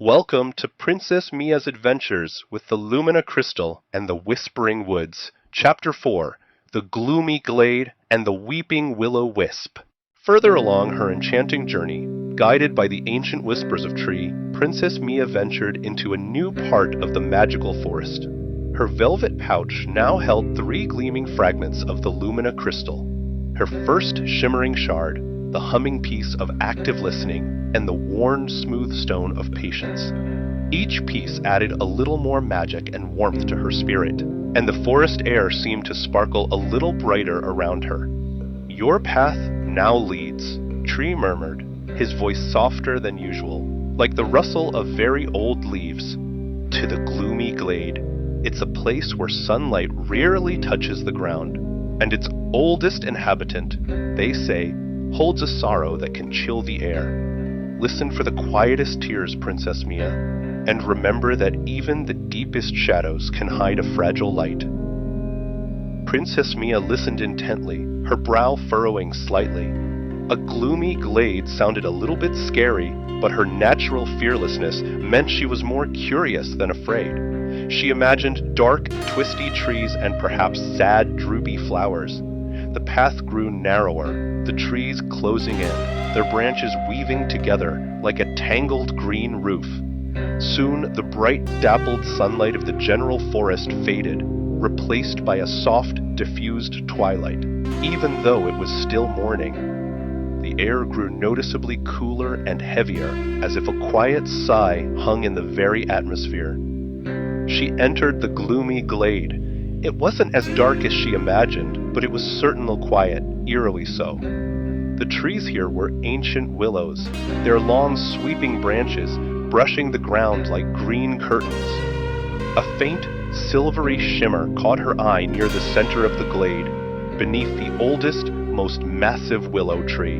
Welcome to Princess Mia's adventures with the Lumina Crystal and the Whispering Woods, Chapter 4, The Gloomy Glade and the Weeping Willow Wisp. Further along her enchanting journey, guided by the ancient whispers of Tree, Princess Mia ventured into a new part of the magical forest. Her velvet pouch now held 3 gleaming fragments of the Lumina Crystal. Her first shimmering shard, the humming piece of active listening, and the worn smooth stone of patience. Each piece added a little more magic and warmth to her spirit, and the forest air seemed to sparkle a little brighter around her. "Your path now leads," Tree murmured, his voice softer than usual, like the rustle of very old leaves, "to the gloomy glade. It's a place where sunlight rarely touches the ground, and its oldest inhabitant, they say, holds a sorrow that can chill the air. Listen for the quietest tears, Princess Mia, and remember that even the deepest shadows can hide a fragile light." Princess Mia listened intently, her brow furrowing slightly. A gloomy glade sounded a little bit scary, but her natural fearlessness meant she was more curious than afraid. She imagined dark, twisty trees and perhaps sad, droopy flowers. The path grew narrower, the trees closing in, their branches weaving together like a tangled green roof. Soon, the bright, dappled sunlight of the general forest faded, replaced by a soft, diffused twilight, even though it was still morning. The air grew noticeably cooler and heavier, as if a quiet sigh hung in the very atmosphere. She entered the gloomy glade. It wasn't as dark as she imagined, but it was certainly quiet, eerily so. The trees here were ancient willows, their long sweeping branches brushing the ground like green curtains. A faint, silvery shimmer caught her eye near the center of the glade, beneath the oldest, most massive willow tree.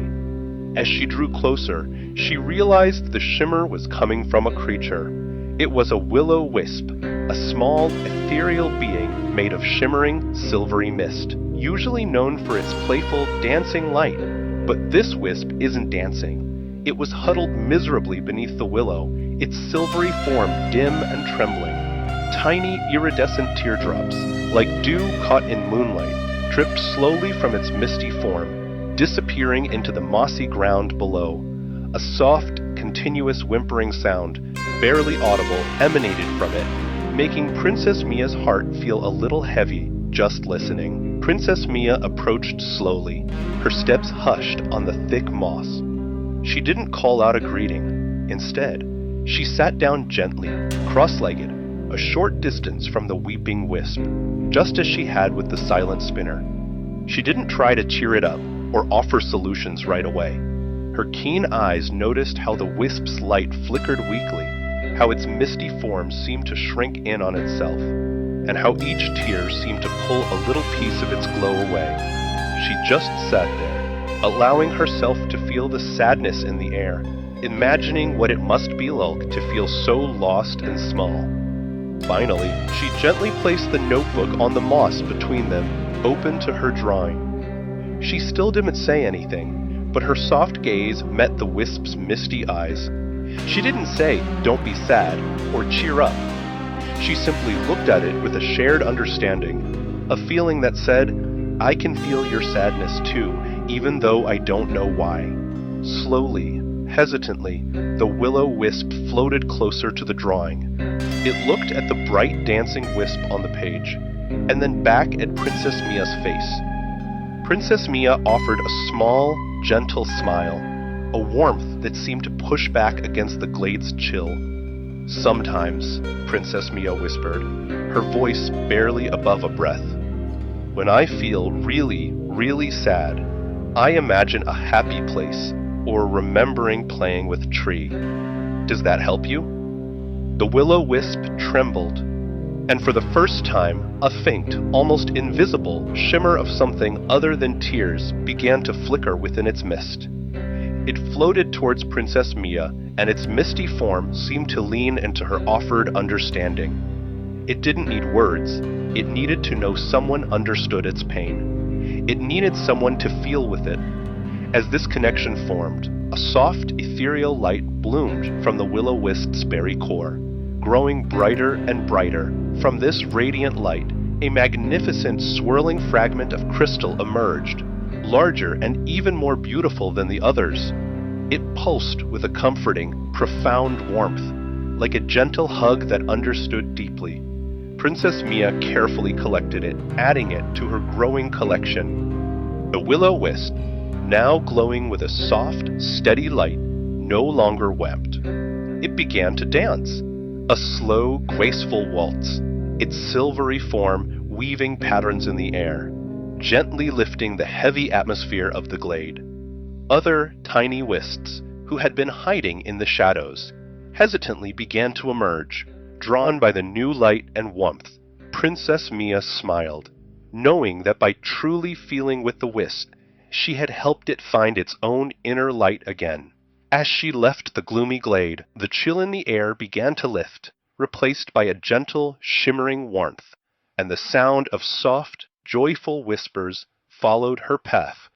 As she drew closer, she realized the shimmer was coming from a creature. It was a willow wisp, a small, ethereal being made of shimmering, silvery mist, usually known for its playful, dancing light. But this wisp isn't dancing. It was huddled miserably beneath the willow, its silvery form dim and trembling. Tiny, iridescent teardrops, like dew caught in moonlight, dripped slowly from its misty form, disappearing into the mossy ground below. A soft, continuous whimpering sound, barely audible, emanated from it, making Princess Mia's heart feel a little heavy just listening. Princess Mia approached slowly, her steps hushed on the thick moss. She didn't call out a greeting. Instead, she sat down gently, cross-legged, a short distance from the weeping wisp, just as she had with the silent spinner. She didn't try to cheer it up or offer solutions right away. Her keen eyes noticed how the wisp's light flickered weakly, how its misty form seemed to shrink in on itself, and how each tear seemed to pull a little piece of its glow away. She just sat there, allowing herself to feel the sadness in the air, imagining what it must be like to feel so lost and small. Finally, she gently placed the notebook on the moss between them, open to her drawing. She still didn't say anything, but her soft gaze met the wisp's misty eyes. She didn't say, "Don't be sad," or "cheer up." She simply looked at it with a shared understanding, a feeling that said, "I can feel your sadness too, even though I don't know why." Slowly, hesitantly, the willow wisp floated closer to the drawing. It looked at the bright dancing wisp on the page, and then back at Princess Mia's face. Princess Mia offered a small, gentle smile, a warmth that seemed to push back against the glade's chill. "Sometimes," Princess Mia whispered, her voice barely above a breath, "when I feel really, really sad, I imagine a happy place or remembering playing with Tree. Does that help you?" The willow wisp trembled, and for the first time, a faint, almost invisible shimmer of something other than tears began to flicker within its mist. It floated towards Princess Mia, and its misty form seemed to lean into her offered understanding. It didn't need words. It needed to know someone understood its pain. It needed someone to feel with it. As this connection formed, A soft, ethereal light bloomed from the Will-O-Wisp's berry core, growing brighter and brighter. From this radiant light, a magnificent swirling fragment of crystal emerged, larger and even more beautiful than the others. It pulsed with a comforting, profound warmth, like a gentle hug that understood deeply. Princess Mia carefully collected it, adding it to her growing collection. The Will-O-Wisp, now glowing with a soft, steady light, no longer wept. It began to dance, a slow, graceful waltz, its silvery form weaving patterns in the air, gently lifting the heavy atmosphere of the glade. Other tiny wisps, who had been hiding in the shadows, hesitantly began to emerge, drawn by the new light and warmth. Princess Mia smiled, knowing that by truly feeling with the wisp, she had helped it find its own inner light again. As she left the gloomy glade, the chill in the air began to lift, replaced by a gentle, shimmering warmth, and the sound of soft, joyful whispers followed her path